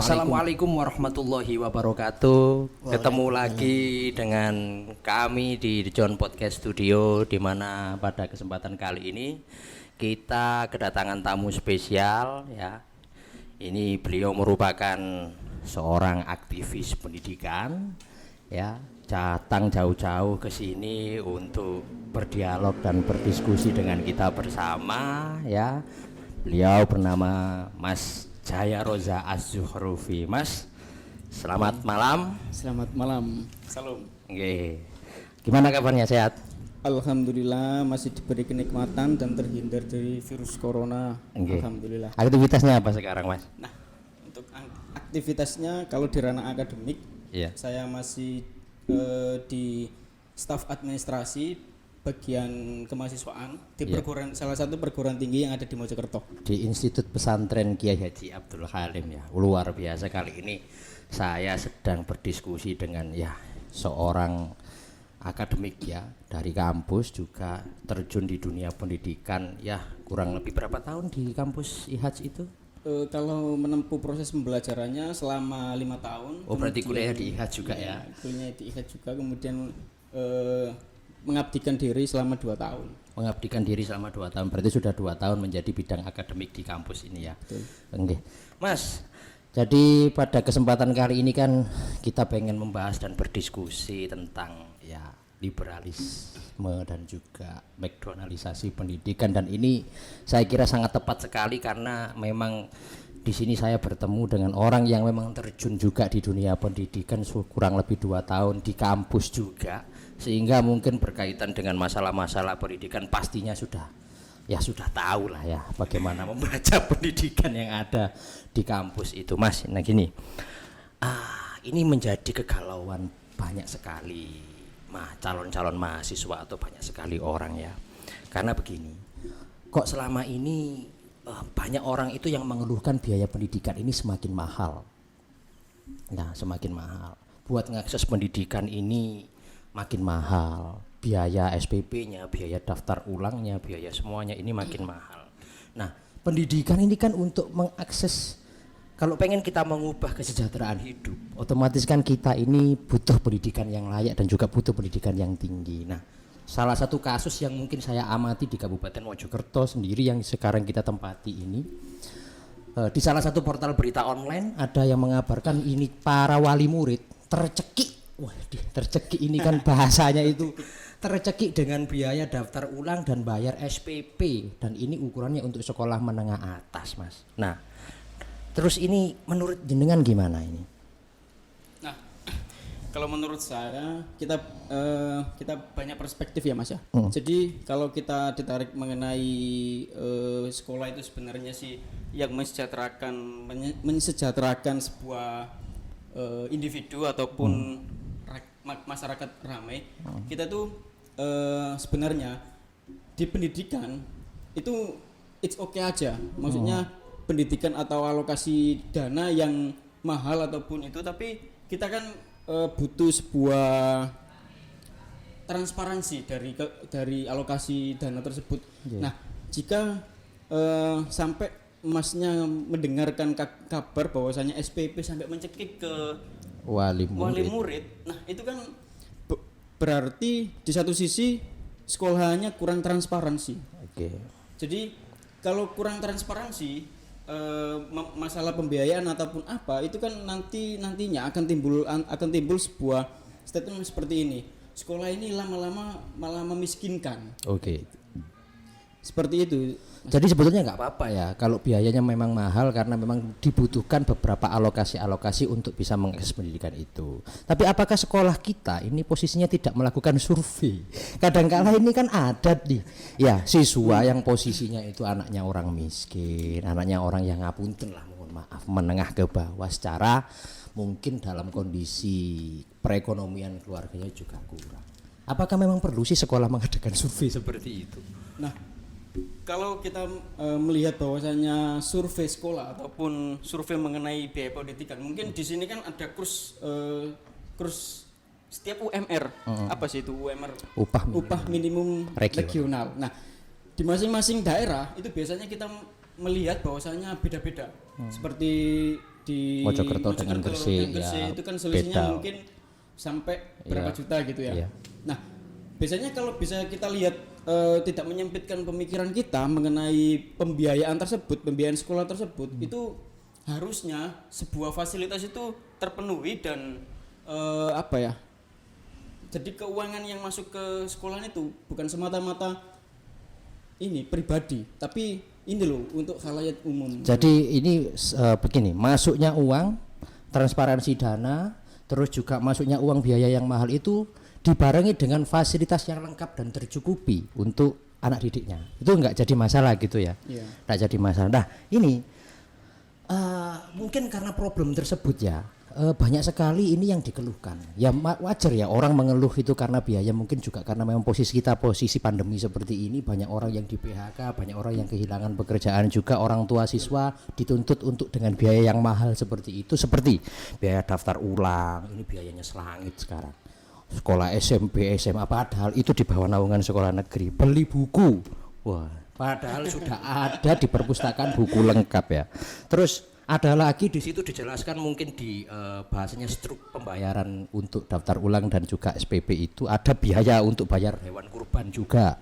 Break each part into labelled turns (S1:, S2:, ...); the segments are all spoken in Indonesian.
S1: Assalamualaikum warahmatullahi wabarakatuh. Ketemu lagi dengan kami di John Podcast Studio, di mana pada kesempatan kali ini kita kedatangan tamu spesial ya. Ini beliau merupakan seorang aktivis pendidikan ya, datang jauh-jauh ke sini untuk berdialog dan berdiskusi dengan kita bersama ya. Beliau bernama Mas Jaya Roza Az-Zuhrufi. Mas, selamat malam.
S2: Selamat malam. Salam.
S1: Oke. Gimana kabarnya, sehat?
S2: Alhamdulillah masih diberi kenikmatan dan terhindar dari virus corona. Alhamdulillah.
S1: Aktivitasnya apa sekarang, Mas?
S2: Nah, untuk aktivitasnya kalau di ranah akademik, saya masih di staf administrasi bagian kemahasiswaan di perguruan, salah satu perguruan tinggi yang ada di Mojokerto,
S1: di Institut Pesantren Kiai Haji Abdul Halim ya. Luar biasa, kali ini saya sedang berdiskusi dengan ya seorang akademik ya dari kampus, juga terjun di dunia pendidikan ya. Kurang lebih berapa tahun di kampus IHAJ itu?
S2: Kalau menempuh proses pembelajarannya selama 5 tahun.
S1: Oh, berarti kuliah di IHAJ juga ya?
S2: Kuliah di IHAJ juga, kemudian mengabdikan diri selama 2 tahun.
S1: Mengabdikan diri selama 2 tahun, berarti sudah 2 tahun menjadi bidang akademik di kampus ini ya. Oke, Mas. Jadi pada kesempatan kali ini kan kita pengen membahas dan berdiskusi tentang ya liberalisme dan juga McDonaldisasi pendidikan, dan ini saya kira sangat tepat sekali karena memang di sini saya bertemu dengan orang yang memang terjun juga di dunia pendidikan kurang lebih 2 tahun di kampus juga, sehingga mungkin berkaitan dengan masalah-masalah pendidikan pastinya sudah tahu lah ya bagaimana membaca pendidikan yang ada di kampus itu, Mas. Nah gini, ini menjadi kegalauan banyak sekali calon-calon mahasiswa atau banyak sekali orang ya, karena begini, kok selama ini banyak orang itu yang mengeluhkan biaya pendidikan ini semakin mahal. Nah, semakin mahal. Buat mengakses pendidikan ini makin mahal. Biaya SPP-nya, biaya daftar ulangnya, biaya semuanya ini makin mahal. Nah, pendidikan ini kan untuk mengakses, kalau pengen kita mengubah kesejahteraan hidup, otomatis kan kita ini butuh pendidikan yang layak dan juga butuh pendidikan yang tinggi. Nah, salah satu kasus yang mungkin saya amati di Kabupaten Mojokerto sendiri yang sekarang kita tempati ini, di salah satu portal berita online ada yang mengabarkan ini para wali murid tercekik. Wah, tercekik ini kan bahasanya itu tercekik dengan biaya daftar ulang dan bayar SPP, dan ini ukurannya untuk sekolah menengah atas, Mas. Nah, terus ini menurut jenengan gimana ini?
S2: Kalau menurut saya kita banyak perspektif ya, Mas ya. Jadi kalau kita ditarik mengenai sekolah itu sebenarnya sih yang mensejahterakan sebuah individu ataupun masyarakat ramai. Kita tuh sebenarnya di pendidikan itu it's okay aja. Maksudnya pendidikan atau alokasi dana yang mahal ataupun itu, tapi kita kan butuh sebuah transparansi dari alokasi dana tersebut. Nah, jika sampai Masnya mendengarkan kabar bahwasanya SPP sampai mencekik ke wali murid, nah itu kan berarti di satu sisi sekolahannya kurang transparansi. Jadi kalau kurang transparansi, masalah pembiayaan ataupun apa itu kan nantinya akan timbul sebuah statement seperti ini, sekolah ini lama-lama malah memiskinkan.
S1: Seperti itu. Jadi sebetulnya nggak apa-apa ya kalau biayanya memang mahal karena memang dibutuhkan beberapa alokasi untuk bisa mengakses pendidikan itu. Tapi apakah sekolah kita ini posisinya tidak melakukan survei? Kadang-kala ini kan ada nih ya siswa yang posisinya itu anaknya orang miskin, anaknya orang yang ngapunten lah, mohon maaf, menengah ke bawah, secara mungkin dalam kondisi perekonomian keluarganya juga kurang. Apakah memang perlu sih sekolah mengadakan survei seperti itu?
S2: Nah, kalau kita melihat bahwasanya survei sekolah ataupun survei mengenai biaya pendidikan, mungkin di sini kan ada kurs setiap UMR. Apa sih itu UMR? Upah minimum regional. Nah, di masing-masing daerah itu biasanya kita melihat bahwasanya beda-beda. Seperti di
S1: Mojokerto dengan Gresik ya,
S2: itu kan selisihnya
S1: beda.
S2: mungkin sampai berapa
S1: Iya.
S2: juta gitu ya.
S1: Iya.
S2: Nah, biasanya kalau bisa kita lihat tidak menyempitkan pemikiran kita mengenai pembiayaan tersebut, pembiayaan sekolah tersebut, itu harusnya sebuah fasilitas itu terpenuhi dan apa ya? Jadi keuangan yang masuk ke sekolah itu bukan semata-mata ini pribadi, tapi ini loh untuk khalayak umum.
S1: Jadi ini begini, masuknya uang, transparansi dana, terus juga masuknya uang biaya yang mahal itu dibarengi dengan fasilitas yang lengkap dan tercukupi untuk anak didiknya. Itu enggak jadi masalah gitu ya.
S2: Iya.
S1: Enggak jadi masalah. Nah, ini mungkin karena problem tersebut ya, banyak sekali ini yang dikeluhkan. Ya wajar ya orang mengeluh itu karena biaya, mungkin juga karena memang posisi kita posisi pandemi seperti ini, banyak orang yang di PHK, banyak orang yang kehilangan pekerjaan juga, orang tua siswa dituntut untuk dengan biaya yang mahal seperti itu, seperti biaya daftar ulang, ini biayanya selangit sekarang. Sekolah SMP, SMA, padahal itu di bawah naungan sekolah negeri. Beli buku, wah, padahal sudah ada di perpustakaan buku lengkap ya. Terus ada lagi di situ dijelaskan mungkin di bahasanya struk pembayaran untuk daftar ulang dan juga SPP itu ada biaya untuk bayar hewan kurban juga.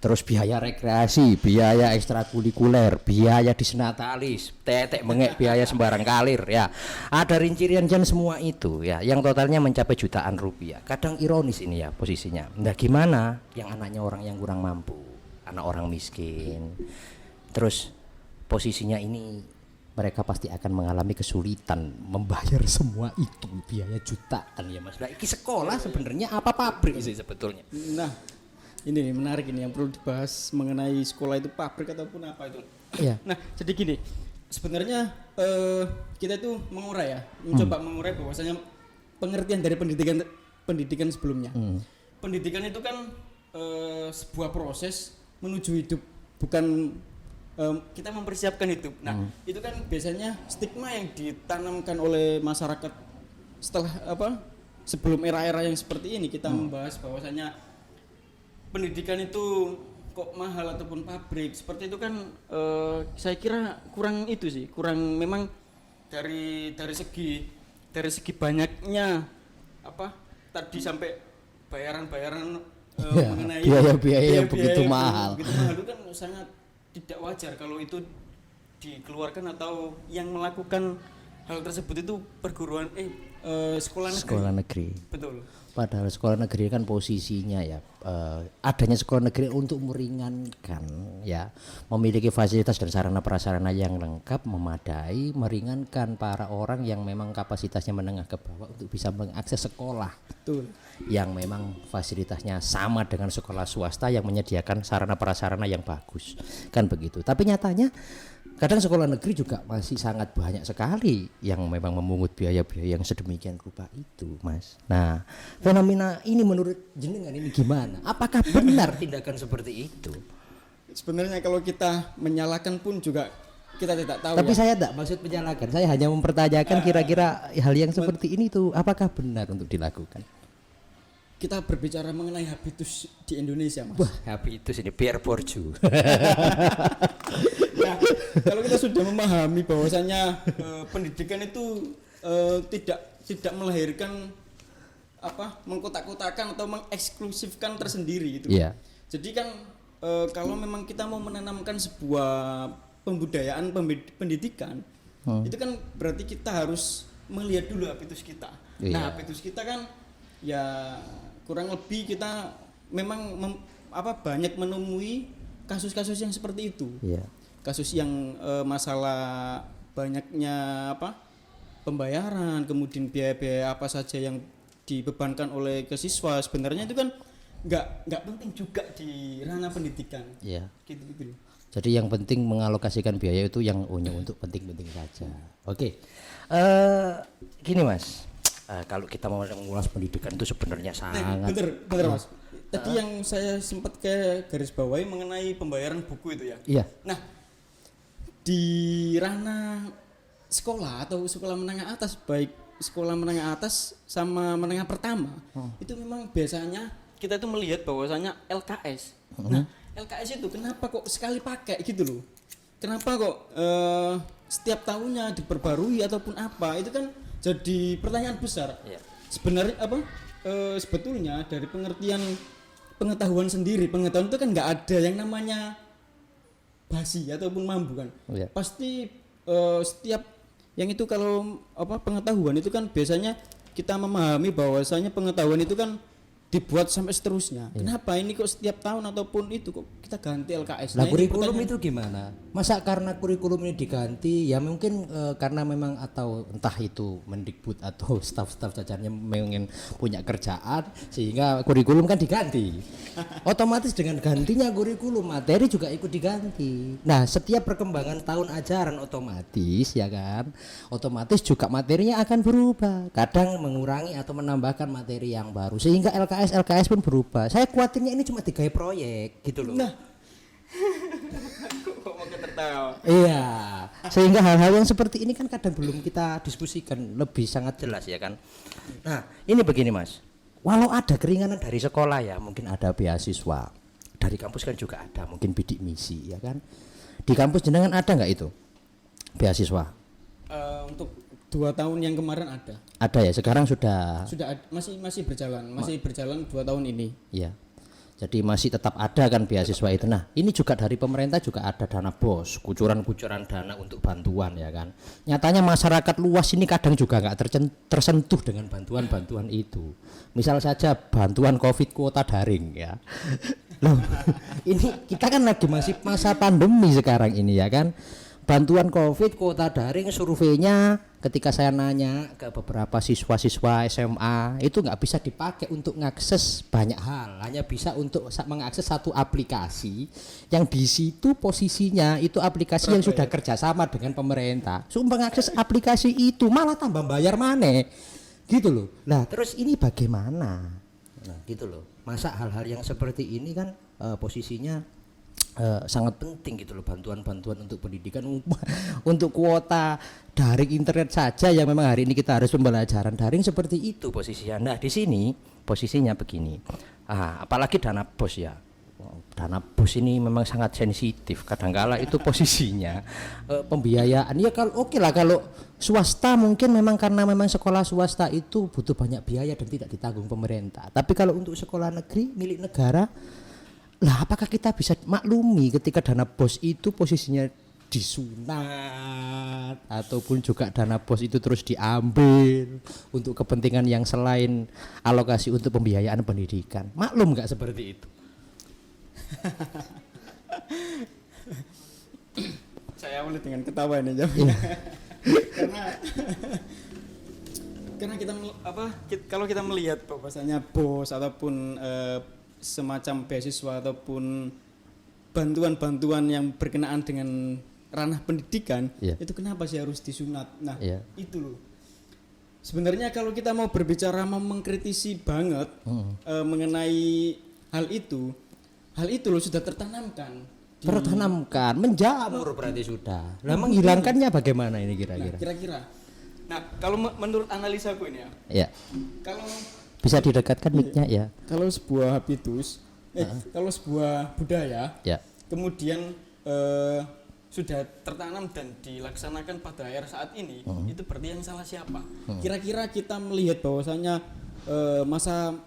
S1: Terus biaya rekreasi, biaya ekstrakurikuler, biaya disnatalis, tetek mengek biaya sembarang kalir ya. Ada rincian semua itu ya, yang totalnya mencapai jutaan rupiah. Kadang ironis ini ya posisinya. Nah, gimana yang anaknya orang yang kurang mampu, anak orang miskin. Terus posisinya ini mereka pasti akan mengalami kesulitan membayar semua itu, biaya jutaan ya Mas. Nah, ini sekolah sebenarnya apa pabrik sih sebetulnya?
S2: Nah, ini menarik ini yang perlu dibahas mengenai sekolah itu pabrik ataupun apa itu.
S1: Iya.
S2: Nah, jadi gini, sebenarnya kita itu mengurai ya, mencoba mengurai bahwasanya pengertian dari pendidikan sebelumnya. Pendidikan itu kan sebuah proses menuju hidup, bukan kita mempersiapkan hidup. Nah, itu kan biasanya stigma yang ditanamkan oleh masyarakat setelah sebelum era-era yang seperti ini kita membahas bahwasanya pendidikan itu kok mahal ataupun pabrik seperti itu kan saya kira kurang itu sih, kurang memang dari segi banyaknya tadi sampai bayaran-bayaran mengenai
S1: biaya-biaya yang begitu mahal.
S2: Begitu mahal itu kan sangat tidak wajar kalau itu dikeluarkan atau yang melakukan hal tersebut itu perguruan sekolah negeri. Betul.
S1: Padahal sekolah negeri kan posisinya ya adanya sekolah negeri untuk meringankan ya, memiliki fasilitas dan sarana prasarana yang lengkap, memadai, meringankan para orang yang memang kapasitasnya menengah ke bawah untuk bisa mengakses sekolah.
S2: Betul.
S1: Yang memang fasilitasnya sama dengan sekolah swasta yang menyediakan sarana prasarana yang bagus, kan begitu. Tapi nyatanya kadang sekolah negeri juga masih sangat banyak sekali yang memang memungut biaya-biaya yang sedemikian rupa itu, Mas. Nah, fenomena ini menurut jenengan ini gimana? Apakah benar tindakan seperti itu?
S2: Sebenarnya kalau kita menyalahkan pun juga kita tidak tahu.
S1: Tapi saya tidak maksud menyalahkan, saya hanya mempertanyakan kira-kira hal yang seperti ini tuh apakah benar untuk dilakukan?
S2: Kita berbicara mengenai habitus di Indonesia, Mas.
S1: Wah, habitus ini Pierre Bourdieu.
S2: Nah, kalau kita sudah memahami bahwasanya pendidikan itu tidak melahirkan mengkotak-kotakan atau mengeksklusifkan tersendiri gitu.
S1: Yeah.
S2: Jadi kan kalau memang kita mau menanamkan sebuah pembudayaan pendidikan, itu kan berarti kita harus melihat dulu habitus kita.
S1: Yeah.
S2: Nah, habitus kita kan ya kurang lebih kita memang banyak menemui kasus-kasus yang seperti itu.
S1: Yeah.
S2: Kasus yang masalah banyaknya pembayaran, kemudian biaya-biaya apa saja yang dibebankan oleh ke siswa, sebenarnya itu kan nggak penting juga di ranah pendidikan.
S1: Iya.
S2: Gitu.
S1: Jadi yang penting mengalokasikan biaya itu yang untuk penting-penting saja. Oke. Gini Mas, kalau kita mau mengulas pendidikan itu sebenarnya sangat.
S2: Bener Mas. Tadi yang saya sempat ke garis bawahi mengenai pembayaran buku itu ya.
S1: Iya.
S2: Nah, di ranah sekolah atau sekolah menengah atas, baik sekolah menengah atas sama menengah pertama, itu memang biasanya kita itu melihat bahwasanya LKS. Nah, LKS itu kenapa kok sekali pakai gitu loh? Kenapa kok setiap tahunnya diperbarui ataupun apa, itu kan jadi pertanyaan besar. Sebenarnya sebetulnya dari pengertian pengetahuan itu kan nggak ada yang namanya basi ataupun mambu kan. Pasti setiap yang itu kalau pengetahuan itu kan biasanya kita memahami bahwasanya pengetahuan itu kan dibuat sampai seterusnya. Kenapa ini kok setiap tahun ataupun itu kok kita ganti LKS?
S1: Nah, kurikulum itu gimana? Masa karena kurikulum ini diganti? Ya mungkin karena memang atau entah itu Mendikbud atau staf-staf jajarannya pengen punya kerjaan sehingga kurikulum kan diganti. Otomatis dengan gantinya kurikulum materi juga ikut diganti. Nah, setiap perkembangan tahun ajaran otomatis ya kan, otomatis juga materinya akan berubah. Kadang mengurangi atau menambahkan materi yang baru sehingga LKS pun berubah. Saya khawatirnya ini cuma digawe proyek gitu loh.
S2: Nah, kok mau tertawa?
S1: Iya, sehingga hal-hal yang seperti ini kan kadang belum kita diskusikan lebih sangat jelas ya kan. Nah, ini begini Mas. Walau ada keringanan dari sekolah ya, mungkin ada beasiswa. Dari kampus kan juga ada, mungkin bidik misi ya kan. Di kampus jenengan ada nggak itu beasiswa?
S2: Untuk 2 tahun yang kemarin ada.
S1: Ada ya, sekarang sudah
S2: masih berjalan 2 tahun ini.
S1: Iya. Jadi masih tetap ada kan beasiswa itu. Nah, ini juga dari pemerintah juga ada dana BOS, kucuran-kucuran dana untuk bantuan ya kan. Nyatanya masyarakat luas ini kadang juga nggak tersentuh dengan bantuan-bantuan itu. Misal saja bantuan Covid kuota daring ya. Loh, ini kita kan lagi masih masa pandemi sekarang ini ya kan. Bantuan Covid kuota daring surveinya ketika saya nanya ke beberapa siswa-siswa SMA itu nggak bisa dipakai untuk mengakses banyak hal, hanya bisa untuk mengakses satu aplikasi yang di situ posisinya itu aplikasi yang sudah kerjasama dengan pemerintah. Mengakses aplikasi itu malah tambah bayar maneh gitu loh. Nah terus ini bagaimana? Nah gitu loh. Masa hal-hal yang seperti ini kan posisinya sangat penting gitu loh, bantuan-bantuan untuk pendidikan untuk kuota daring internet saja yang memang hari ini kita harus pembelajaran daring seperti itu posisinya. Nah di sini posisinya begini, apalagi dana BOS ya, dana BOS ini memang sangat sensitif. Kadangkala itu posisinya pembiayaan ya kalau oke lah kalau swasta mungkin memang karena memang sekolah swasta itu butuh banyak biaya dan tidak ditanggung pemerintah. Tapi kalau untuk sekolah negeri milik negara, lah apakah kita bisa maklumi ketika dana BOS itu posisinya disunat ataupun juga dana BOS itu terus diambil untuk kepentingan yang selain alokasi untuk pembiayaan pendidikan? Maklum nggak seperti itu?
S2: Saya mulai dengan ketawa ini jam. karena kalau kita melihat bahwasanya BOS ataupun semacam beasiswa ataupun bantuan-bantuan yang berkenaan dengan ranah pendidikan, itu kenapa sih harus disunat? Nah, itu loh. Sebenarnya kalau kita mau berbicara, mau mengkritisi banget mengenai hal itu loh sudah tertanamkan.
S1: Menjamur berarti sudah. Lah menghilangkannya bagaimana ini kira-kira?
S2: Nah, kalau menurut analisaku ini ya. Kalau
S1: bisa didekatkan mic-nya ya.
S2: Kalau sebuah habitus, kalau sebuah budaya, kemudian sudah tertanam dan dilaksanakan pada era saat ini, itu berarti yang salah siapa? Kira-kira kita melihat bahwasanya masa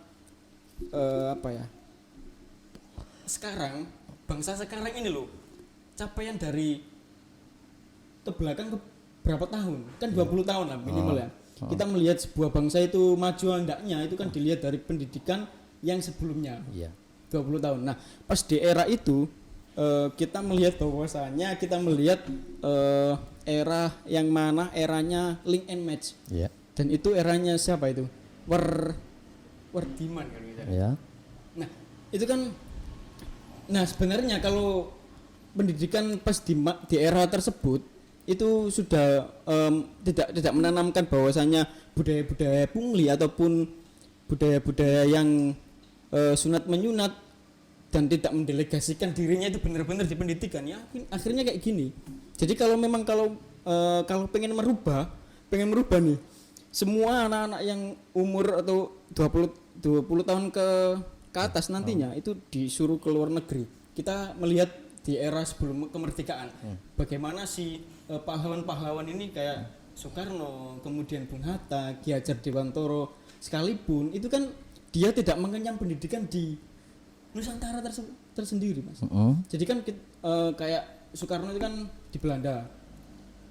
S2: sekarang, bangsa sekarang ini loh, capaian dari terbelakang ke berapa tahun? Kan 20 tahun lah minimal ya. Kita melihat sebuah bangsa itu maju hendaknya itu kan dilihat dari pendidikan yang sebelumnya 20 tahun. Nah pas di era itu kita melihat bahwasanya era yang mana eranya link and match dan itu eranya siapa itu Wardiman kan gitu. Nah itu kan sebenarnya kalau pendidikan pas di era tersebut itu sudah tidak menanamkan bahwasanya budaya-budaya pungli ataupun budaya-budaya yang sunat menyunat dan tidak mendelegasikan dirinya itu benar-benar di pendidikan ya akhirnya kayak gini. Jadi kalau memang kalau pengen merubah nih semua anak-anak yang umur atau 20 tahun ke atas nantinya itu disuruh ke luar negeri. Kita melihat di era sebelum kemerdekaan. Bagaimana si pahlawan-pahlawan ini kayak Soekarno, kemudian Bung Hatta, Ki Hajar Dewantoro sekalipun itu kan dia tidak mengenyam pendidikan di Nusantara tersendiri, Mas. Jadi kan kayak Soekarno itu kan di Belanda.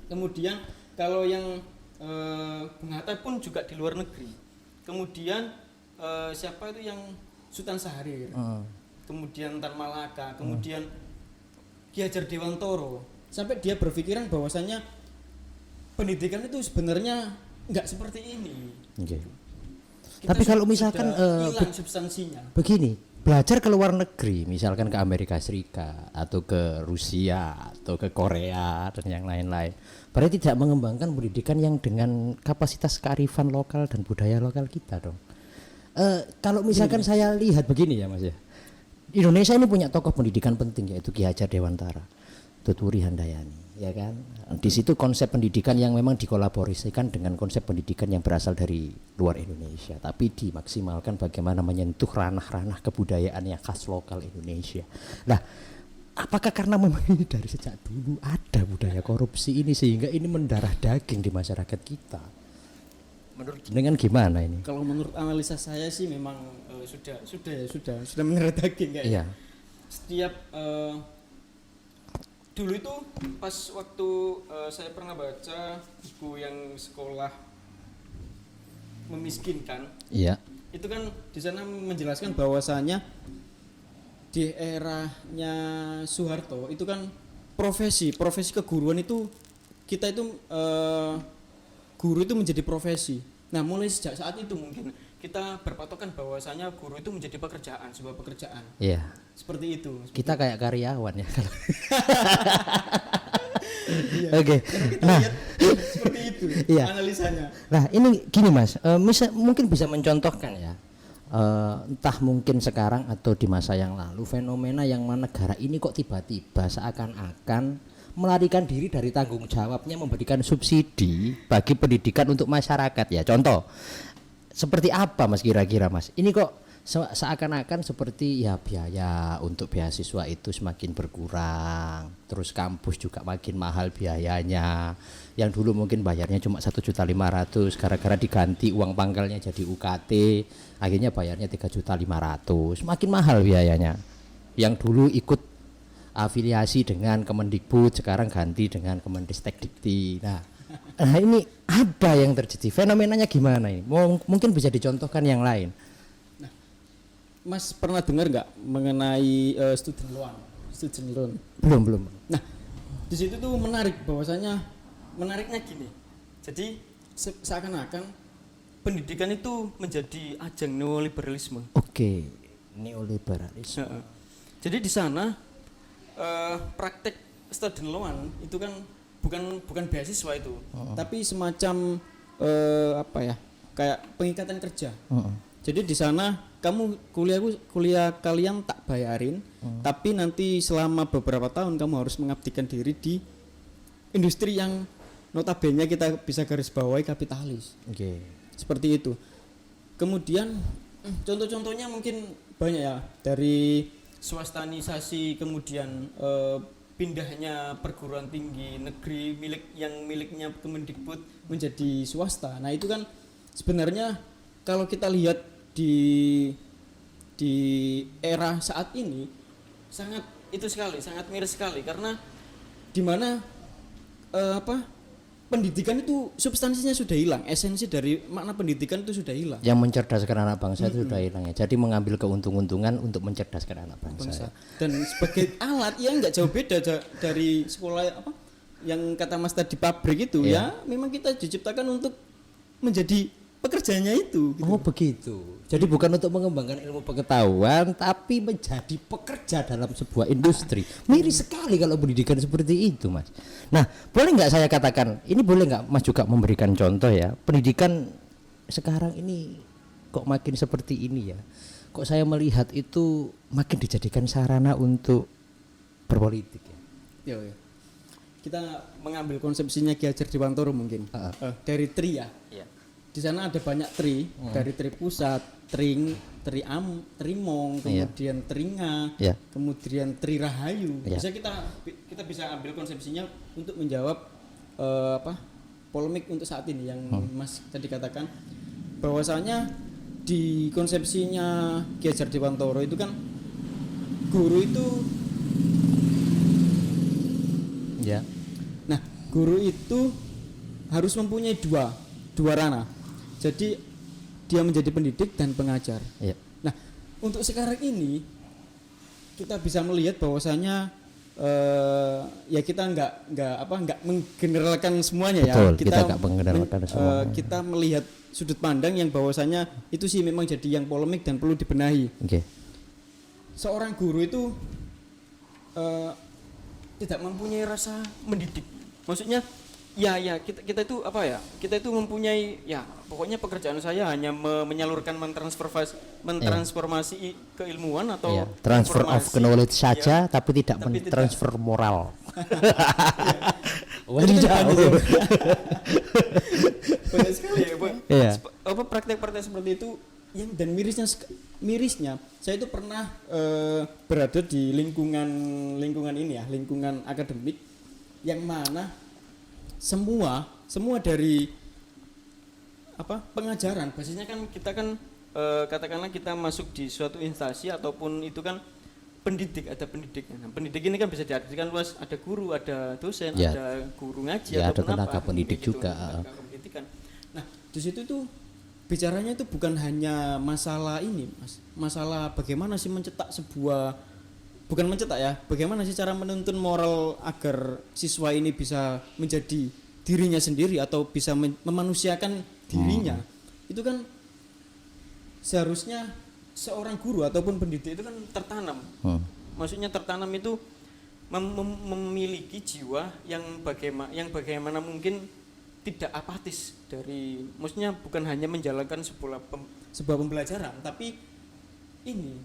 S2: Kemudian kalau yang Bung Hatta pun juga di luar negeri. Kemudian siapa itu yang Sultan Syahrir. Kemudian Tan Malaka, kemudian Ki Hajar Dewantoro, sampai dia berpikiran bahwasanya pendidikan itu sebenarnya nggak seperti ini.
S1: Tapi kalau misalkan
S2: hilang substansinya.
S1: Begini, belajar ke luar negeri, misalkan ke Amerika Serikat atau ke Rusia atau ke Korea dan yang lain-lain, berarti tidak mengembangkan pendidikan yang dengan kapasitas kearifan lokal dan budaya lokal kita dong. Kalau misalkan saya lihat begini ya Mas ya, Indonesia ini punya tokoh pendidikan penting yaitu Ki Hajar Dewantara, Tuturi Handayani, ya kan. Di situ konsep pendidikan yang memang dikolaborasikan dengan konsep pendidikan yang berasal dari luar Indonesia, tapi dimaksimalkan bagaimana menyentuh ranah-ranah kebudayaan yang khas lokal Indonesia. Nah, apakah karena memang ini dari sejak dulu ada budaya korupsi ini sehingga ini mendarah daging di masyarakat kita? Menurut dengan gimana ini?
S2: Kalau menurut analisa saya sih memang sudah mendarah daging kayaknya.
S1: Iya.
S2: Setiap dulu itu pas waktu saya pernah baca buku yang sekolah memiskinkan.
S1: Iya.
S2: Itu kan di sana menjelaskan bahwasanya di eranya Soeharto itu kan profesi keguruan itu kita itu guru itu menjadi profesi. Nah, mulai sejak saat itu mungkin kita berpatokan bahwasanya guru itu menjadi pekerjaan, sebuah pekerjaan.
S1: Iya.
S2: Seperti itu.
S1: Kita kayak karyawan ya.
S2: Iya.
S1: Oke. Nah,
S2: seperti itu
S1: iya.
S2: Analisanya.
S1: Nah, ini gini Mas, mungkin bisa mencontohkan ya. Entah mungkin sekarang atau di masa yang lalu fenomena yang mana negara ini kok tiba-tiba seakan-akan melarikan diri dari tanggung jawabnya memberikan subsidi bagi pendidikan untuk masyarakat ya. Contoh seperti apa Mas kira-kira Mas? Ini kok seakan-akan seperti ya biaya untuk beasiswa itu semakin berkurang, terus kampus juga makin mahal biayanya. Yang dulu mungkin bayarnya cuma 1.500.000 gara-gara diganti uang pangkalnya jadi UKT, akhirnya bayarnya 3.500.000, makin mahal biayanya. Yang dulu ikut afiliasi dengan Kemendikbud sekarang ganti dengan Kemendistekdikti. Nah, ini apa yang terjadi? Fenomenanya gimana ini? Mungkin bisa dicontohkan yang lain.
S2: Nah, Mas pernah dengar nggak mengenai student loan?
S1: Belum.
S2: Nah, di situ tuh menariknya gini. Jadi seakan-akan pendidikan itu menjadi ajang neoliberalisme.
S1: Oke, neoliberalisme.
S2: Jadi di sana praktek student loan itu kan bukan beasiswa itu, tapi semacam kayak pengikatan kerja. Jadi di sana kamu kuliah kalian tak bayarin, tapi nanti selama beberapa tahun kamu harus mengabdikan diri di industri yang notabene kita bisa garis bawahi kapitalis. Seperti itu. Kemudian contoh-contohnya mungkin banyak ya, dari swastanisasi, kemudian pindahnya perguruan tinggi negeri miliknya Kemendikbud menjadi swasta. Nah, itu kan sebenarnya kalau kita lihat di era saat ini sangat miris sekali karena di mana pendidikan itu substansinya sudah hilang, esensi dari makna pendidikan itu sudah hilang.
S1: Yang mencerdaskan anak bangsa itu sudah hilang ya. Jadi mengambil keuntungan untuk mencerdaskan anak bangsa.
S2: Dan sebagai alat ya nggak jauh beda dari sekolah yang kata Mas tadi pabrik itu ya, memang kita diciptakan untuk menjadi pekerjaannya itu. Gitu.
S1: Oh begitu. Jadi bukan untuk mengembangkan ilmu pengetahuan, tapi menjadi pekerja dalam sebuah industri. Miris sekali kalau pendidikan seperti itu, Mas. Nah, boleh nggak saya katakan, ini boleh nggak Mas juga memberikan contoh ya, pendidikan sekarang ini kok makin seperti ini ya? Kok saya melihat itu makin dijadikan sarana untuk berpolitik ya?
S2: Ya. Kita mengambil konsepsinya Ki Hajar Dewantoro mungkin dari TRI ya. di sana ada banyak tri, dari tri pusat, trimong, kemudian teringa, kemudian tri rahayu. Bisa kita bisa ambil konsepsinya untuk menjawab polemik untuk saat ini yang Mas tadi katakan bahwasanya di konsepsinya Ki Hajar Dewantara itu kan guru itu Nah, guru itu harus mempunyai dua ranah. Jadi dia menjadi pendidik dan pengajar. Nah, untuk sekarang ini kita bisa melihat bahwasanya ya kita nggak menggeneralkan semuanya.
S1: Betul,
S2: ya.
S1: Kita nggak menggeneralkan semuanya.
S2: Kita melihat sudut pandang yang bahwasanya itu sih memang jadi yang polemik dan perlu dibenahi. Seorang guru itu tidak mempunyai rasa mendidik. Maksudnya ya kita itu apa ya? Kita itu mempunyai ya pokoknya pekerjaan saya hanya menyalurkan mentransformasi keilmuan atau
S1: transfer of knowledge saja tapi tidak mentransfer moral.
S2: Banyak sekali ya, praktek-praktek seperti itu yang dan mirisnya saya itu pernah berada di lingkungan ini ya, lingkungan akademik yang mana semua dari pengajaran basisnya kan kita kan katakanlah kita masuk di suatu instansi ataupun itu kan ada pendidik. Nah, pendidik ini kan bisa diartikan luas, ada guru, ada dosen, ada guru ngaji
S1: ada tenaga pendidik
S2: gitu,
S1: juga.
S2: Nah, di situ tuh bicaranya itu bukan hanya masalah ini, Mas. Masalah bagaimana sih bagaimana sih cara menuntun moral agar siswa ini bisa menjadi dirinya sendiri atau bisa memanusiakan dirinya. Itu kan seharusnya seorang guru ataupun pendidik itu kan tertanam. Maksudnya tertanam itu memiliki jiwa yang bagaimana mungkin tidak apatis dari, maksudnya bukan hanya menjalankan sebuah pembelajaran, tapi ini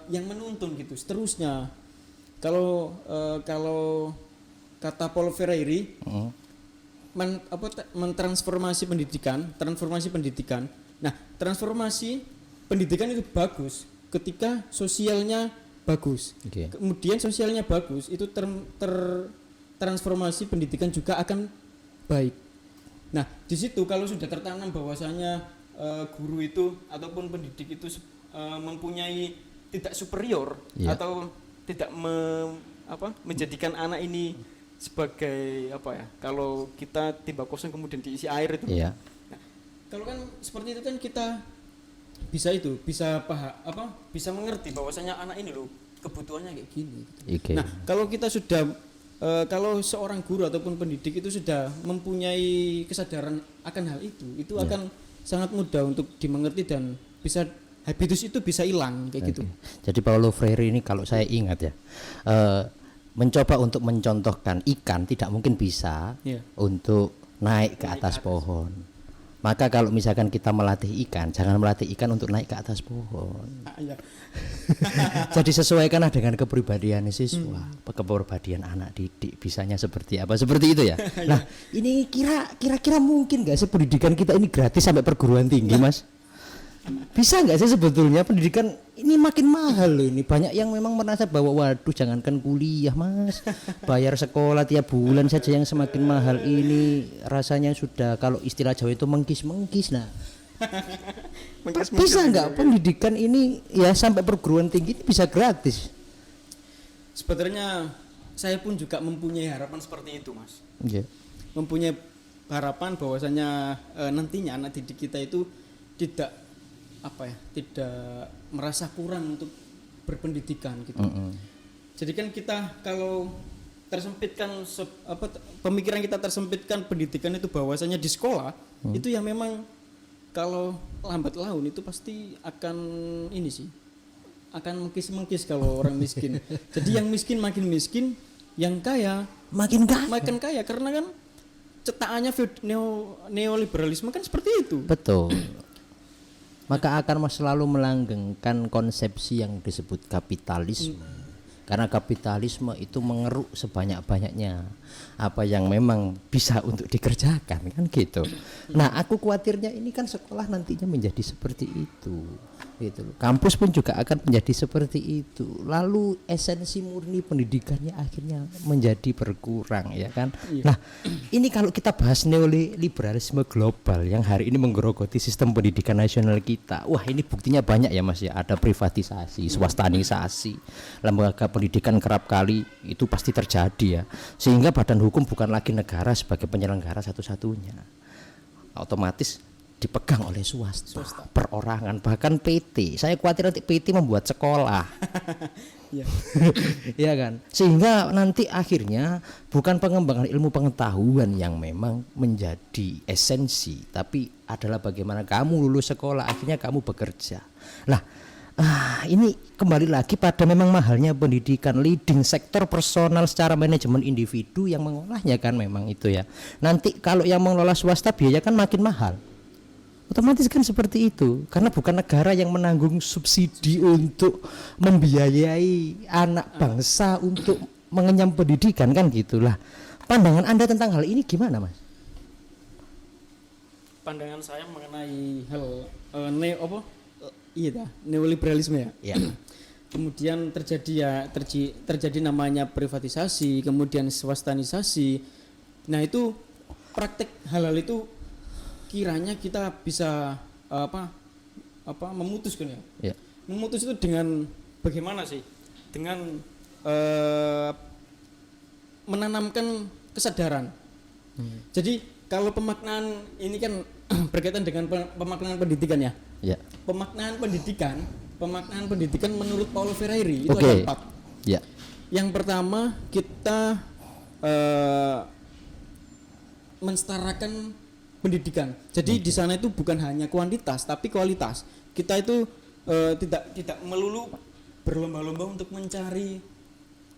S2: yang menuntun gitu seterusnya. Kalau kata Paul Freire, transformasi pendidikan. Nah, transformasi pendidikan itu bagus ketika sosialnya bagus. Kemudian sosialnya bagus, itu transformasi pendidikan juga akan baik. Nah, di situ kalau sudah tertanam bahwasanya guru itu ataupun pendidik itu mempunyai tidak superior atau tidak menjadikan anak ini sebagai kalau kita timba kosong kemudian diisi air itu. Nah, kalau kan seperti itu kan kita bisa mengerti bahwasanya anak ini loh kebutuhannya kayak gini. Nah, kalau kita sudah kalau seorang guru ataupun pendidik itu sudah mempunyai kesadaran akan hal itu akan sangat mudah untuk dimengerti dan bisa habitus itu bisa hilang kayak gitu.
S1: Jadi Paulo Freire ini kalau saya ingat ya, mencoba untuk mencontohkan ikan tidak mungkin bisa untuk naik ke atas pohon. Maka kalau misalkan kita melatih ikan, jangan melatih ikan untuk naik ke atas pohon. Jadi sesuaikanlah dengan kepribadian siswa, kepribadian anak didik, bisanya seperti apa, seperti itu ya. Nah, ini kira-kira mungkin nggak sih pendidikan kita ini gratis sampai perguruan tinggi, Mas? Bisa nggak sih sebetulnya pendidikan ini makin mahal loh ini. Banyak yang memang merasa bahwa waduh jangankan kuliah Mas, bayar sekolah tiap bulan saja yang semakin mahal ini rasanya sudah kalau istilah Jawa itu mengkis-mengkis. Nah, bisa nggak pendidikan ini ya sampai perguruan tinggi ini bisa gratis?
S2: Sebenarnya saya pun juga mempunyai harapan seperti itu, Mas. Mempunyai harapan bahwasanya nantinya anak didik kita itu tidak merasa kurang untuk berpendidikan gitu. Jadi kan kita kalau tersempitkan pemikiran kita tersempitkan pendidikan itu bahwasanya di sekolah itu yang memang kalau lambat laun itu pasti akan mengkis-mengkis kalau orang miskin. Jadi yang miskin makin miskin, yang kaya makin kaya karena kan cetakannya neoliberalisme kan seperti itu.
S1: Betul. Maka akan selalu melanggengkan konsepsi yang disebut kapitalisme. Karena kapitalisme itu mengeruk sebanyak-banyaknya apa yang memang bisa untuk dikerjakan kan gitu. Nah, aku khawatirnya ini kan sekolah nantinya menjadi seperti itu. Gitu loh. Kampus pun juga akan menjadi seperti itu. Lalu esensi murni pendidikannya akhirnya menjadi berkurang ya kan. Nah, ini kalau kita bahas neoliberalisme global yang hari ini menggerogoti sistem pendidikan nasional kita. Wah, ini buktinya banyak ya Mas ya. Ada privatisasi, swastanisasi. Lembaga pendidikan kerap kali itu pasti terjadi ya. Sehingga badan hukum bukan lagi negara sebagai penyelenggara satu-satunya. Otomatis dipegang oleh swasta, perorangan, bahkan PT. Saya khawatir nanti PT membuat sekolah. Ya kan? Sehingga nanti akhirnya bukan pengembangan ilmu pengetahuan yang memang menjadi esensi, tapi adalah bagaimana kamu lulus sekolah akhirnya kamu bekerja. Lah, ini kembali lagi pada memang mahalnya pendidikan, leading sektor personal secara manajemen individu yang mengolahnya kan memang itu ya. Nanti kalau yang mengelola swasta biaya kan makin mahal. Otomatis kan seperti itu, karena bukan negara yang menanggung subsidi untuk membiayai anak bangsa untuk mengenyam pendidikan kan gitulah. Pandangan Anda tentang hal ini gimana, Mas?
S2: Pandangan saya mengenai hal neoliberalisme ya. Kemudian terjadi namanya privatisasi, kemudian swastanisasi. Nah, itu praktek hal-hal itu kiranya kita bisa memutuskan ya. Memutus itu dengan bagaimana sih? Dengan menanamkan kesadaran. Jadi kalau pemaknaan ini kan berkaitan dengan pemaknaan pendidikan ya. Pemaknaan pendidikan menurut Paulo Freire itu ada 4. Yang pertama kita mensetarakan pendidikan. Jadi di sana itu bukan hanya kuantitas tapi kualitas. Kita itu tidak melulu berlomba-lomba untuk mencari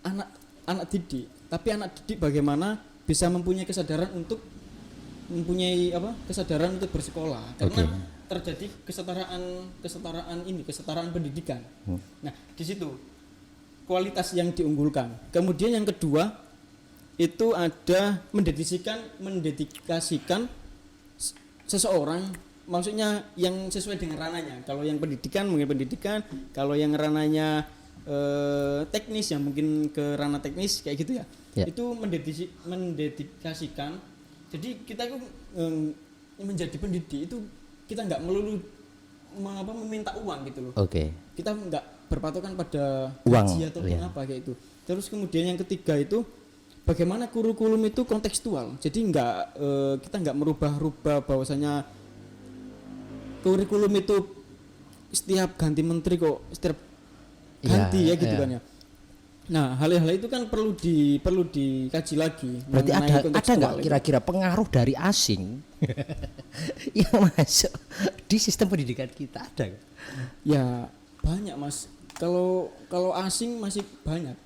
S2: anak didik, tapi anak didik bagaimana bisa mempunyai kesadaran untuk bersekolah. Karena terjadi kesetaraan pendidikan. Nah, di situ kualitas yang diunggulkan. Kemudian yang kedua itu ada mendedikasikan seseorang, maksudnya yang sesuai dengan rananya. Kalau yang pendidikan mungkin pendidikan, kalau yang rananya teknis ya mungkin ke ranah teknis kayak gitu ya. Itu mendedikasikan. Jadi kita itu menjadi pendidik itu kita nggak melulu meminta uang gitu loh. Kita nggak berpatokan pada gaji atau apa kayak itu. Terus kemudian yang ketiga itu bagaimana kurikulum itu kontekstual. Jadi kita nggak merubah-rubah bahwasanya kurikulum itu setiap ganti menteri kok setiap ganti ya gitu kan ya. Nah, hal-hal itu kan perlu dikaji lagi.
S1: Berarti ada nggak kira-kira pengaruh dari asing yang masuk di sistem pendidikan kita, ada nggak?
S2: Ya banyak Mas. Kalau asing masih banyak.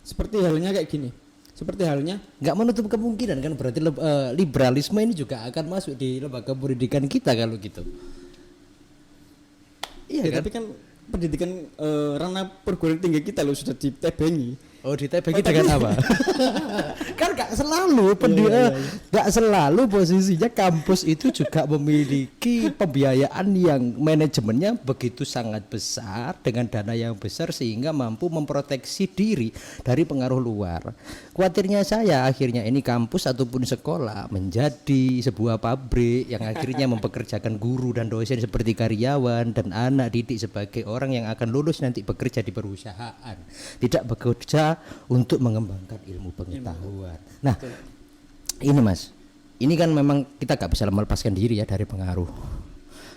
S2: Seperti halnya kayak gini.
S1: Nggak menutup kemungkinan kan berarti liberalisme ini juga akan masuk di lembaga pendidikan kita kalau gitu.
S2: Iya kan? Tapi kan pendidikan ranah perguruan tinggi kita loh sudah ditebengi.
S1: Ditebengi dengan apa? Kan gak selalu gak selalu posisinya kampus itu juga memiliki pembiayaan yang manajemennya begitu sangat besar dengan dana yang besar sehingga mampu memproteksi diri dari pengaruh luar. Khawatirnya saya akhirnya ini kampus ataupun sekolah menjadi sebuah pabrik yang akhirnya mempekerjakan guru dan dosen seperti karyawan dan anak didik sebagai orang yang akan lulus nanti bekerja di perusahaan, tidak bekerja untuk mengembangkan ilmu pengetahuan. Nah, ini Mas, ini kan memang kita gak bisa melepaskan diri ya dari pengaruh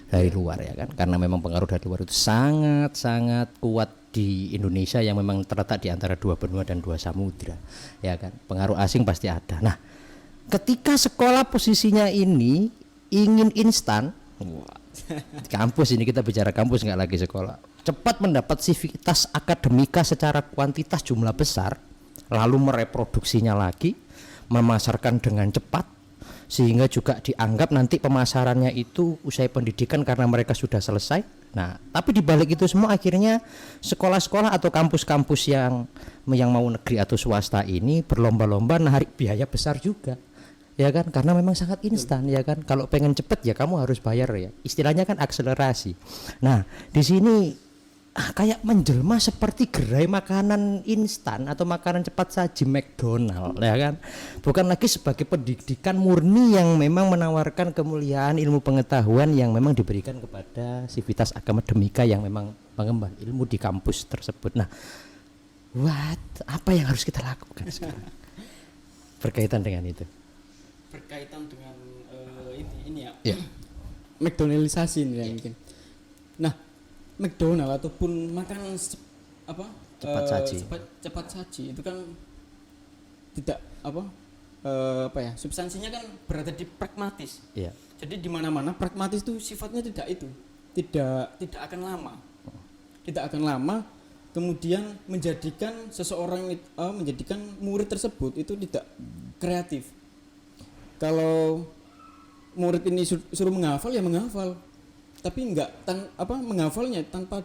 S1: dari luar ya kan, karena memang pengaruh dari luar itu sangat kuat di Indonesia yang memang terletak di antara 2 benua dan 2 samudra ya kan, pengaruh asing pasti ada. Nah, ketika sekolah posisinya ini ingin instan, kampus ini kita bicara kampus nggak lagi sekolah, cepat mendapat sivitas akademika secara kuantitas jumlah besar, lalu mereproduksinya lagi, memasarkan dengan cepat, sehingga juga dianggap nanti pemasarannya itu usai pendidikan karena mereka sudah selesai Nah, tapi di balik itu semua akhirnya sekolah-sekolah atau kampus-kampus yang mau negeri atau swasta ini berlomba-lomba narik biaya besar juga. Ya kan, karena memang sangat instan ya kan. Kalau pengen cepet ya kamu harus bayar ya. Istilahnya kan akselerasi. Nah, di sini kayak menjelma seperti gerai makanan instan atau makanan cepat saji McDonald ya kan, bukan lagi sebagai pendidikan murni yang memang menawarkan kemuliaan ilmu pengetahuan yang memang diberikan kepada sivitas akademika yang memang mengemban ilmu di kampus tersebut. Nah, apa yang harus kita lakukan sekarang berkaitan dengan itu?
S2: Berkaitan dengan ini ya, McDonaldisasi ini ya mungkin. Nah, McDonald ataupun makanan cepat saji itu kan tidak substansinya kan berada di pragmatis. Iya. Jadi di mana-mana pragmatis itu sifatnya tidak akan lama. Kemudian menjadikan menjadikan murid tersebut itu tidak kreatif. Kalau murid ini suruh menghafal ya menghafal, tapi menghafalnya tanpa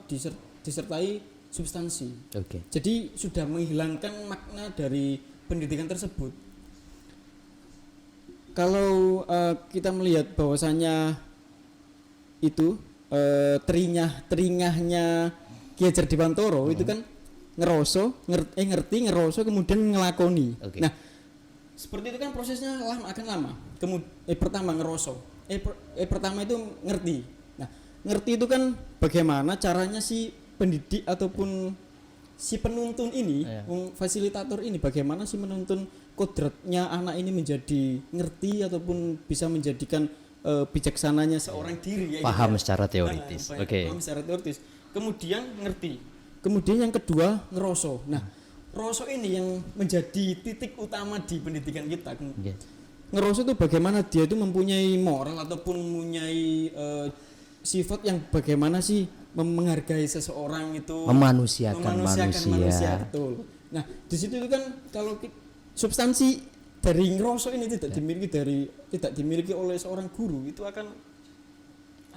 S2: disertai substansi. Okay. Jadi sudah menghilangkan makna dari pendidikan tersebut. Kalau kita melihat bahwasanya itu teringahnya Ki Hajar Dewantara itu kan ngerti ngeroso kemudian ngelakoni. Okay. Nah, seperti itu kan prosesnya akan lama. Pertama ngeroso. Pertama itu ngerti. Nah, ngerti itu kan bagaimana caranya si pendidik ataupun si penuntun ini, fasilitator ini bagaimana sih menuntun kodratnya anak ini menjadi ngerti ataupun bisa menjadikan bijaksananya seorang diri.
S1: Paham secara teoritis.
S2: Paham secara teoritis. Kemudian ngerti. Kemudian yang kedua ngeroso. Nah, roso ini yang menjadi titik utama di pendidikan kita. Ngeroso itu bagaimana dia itu mempunyai moral ataupun mempunyai sifat yang bagaimana sih menghargai seseorang itu,
S1: memanusiakan manusia.
S2: Betul. Nah, di situ itu kan kalau substansi dari ngeroso ini tidak dimiliki oleh seorang guru, itu akan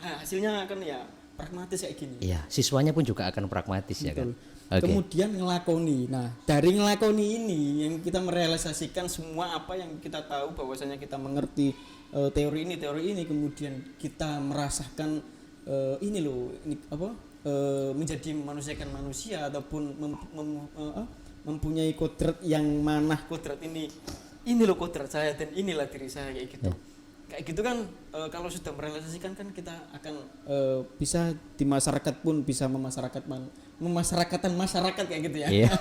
S2: hasilnya akan ya pragmatis kayak gini.
S1: Iya, siswanya pun juga akan pragmatis. Betul. Ya kan.
S2: Okay. Kemudian ngelakoni. Nah, dari ngelakoni ini yang kita merealisasikan semua apa yang kita tahu bahwasanya kita mengerti teori ini, kemudian kita merasakan menjadi memanusiakan manusia ataupun mempunyai kodrat yang mana kodrat ini loh kodrat saya dan inilah diri saya kayak gitu. Kayak gitu kan kalau sudah merealisasikan kan kita akan bisa di masyarakat pun bisa memasyarakatan masyarakat kayak gitu ya.
S1: Iya.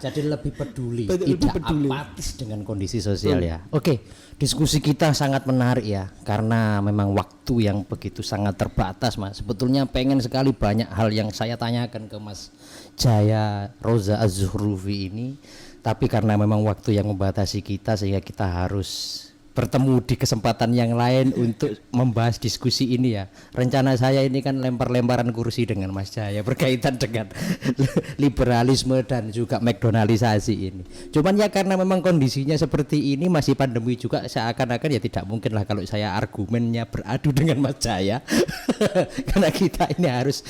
S1: Jadi lebih peduli, tidak apatis dengan kondisi sosial ya. Oke, diskusi kita sangat menarik ya karena memang waktu yang begitu sangat terbatas Mas. Sebetulnya pengen sekali banyak hal yang saya tanyakan ke Mas Jaya Roza Az-Zuhrufi ini, tapi karena memang waktu yang membatasi kita sehingga kita harus bertemu di kesempatan yang lain untuk membahas diskusi ini ya. Rencana saya ini kan lempar-lemparan kursi dengan Mas Jaya berkaitan dengan liberalisme dan juga McDonaldisasi ini. Cuman ya karena memang kondisinya seperti ini, masih pandemi juga, seakan-akan ya tidak mungkin lah kalau saya argumennya beradu dengan Mas Jaya. Karena kita ini harus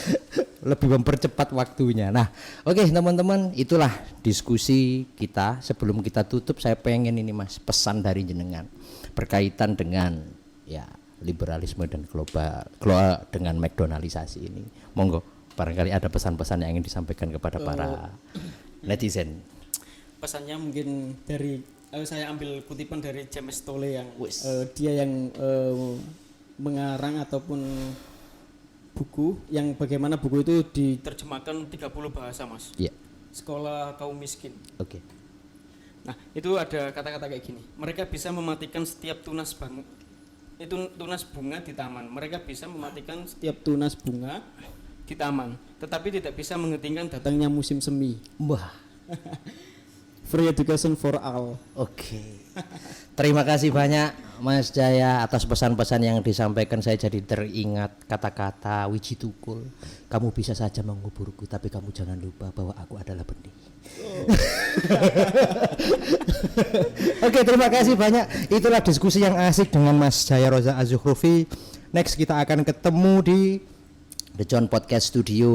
S1: lebih mempercepat waktunya. Nah, oke teman-teman, itulah diskusi kita. Sebelum kita tutup, saya pengen ini Mas, pesan dari jenengan berkaitan dengan ya liberalisme dan global dengan McDonaldisasi ini. Monggo, barangkali ada pesan-pesan yang ingin disampaikan kepada para netizen.
S2: Pesannya mungkin dari saya ambil kutipan dari James Tolle yang dia yang mengarang ataupun buku yang bagaimana buku itu diterjemahkan 30 bahasa Mas.
S1: Iya.
S2: Sekolah kaum miskin.
S1: Oke.
S2: Nah, itu ada kata-kata kayak gini. Mereka bisa mematikan setiap tunas bunga di taman. Mereka bisa mematikan setiap tunas bunga di taman, tetapi tidak bisa menghentikan datangnya musim semi.
S1: Wah.
S2: Free education for all.
S1: Oke. Terima kasih banyak Mas Jaya atas pesan-pesan yang disampaikan. Saya jadi teringat kata-kata Wiji Tukul. Kamu bisa saja menguburku, tapi kamu jangan lupa bahwa aku adalah benih. Oke, terima kasih banyak. Itulah diskusi yang asik dengan Mas Jaya Roza Az-Zuhrufi. Next kita akan ketemu di The John Podcast Studio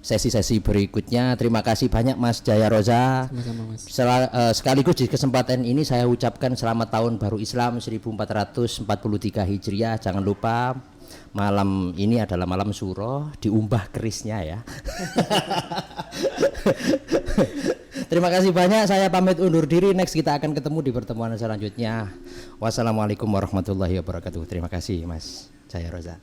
S1: sesi-sesi berikutnya. Terima kasih banyak Mas Jaya Roza.
S2: Sama-sama Mas.
S1: Sekaligus di kesempatan ini saya ucapkan selamat tahun baru Islam 1443 Hijriah. Jangan lupa malam ini adalah malam suro, diumbah kerisnya ya. Terima kasih banyak, saya pamit undur diri. Next kita akan ketemu di pertemuan selanjutnya. Wassalamualaikum warahmatullahi wabarakatuh. Terima kasih Mas Jaya Roza.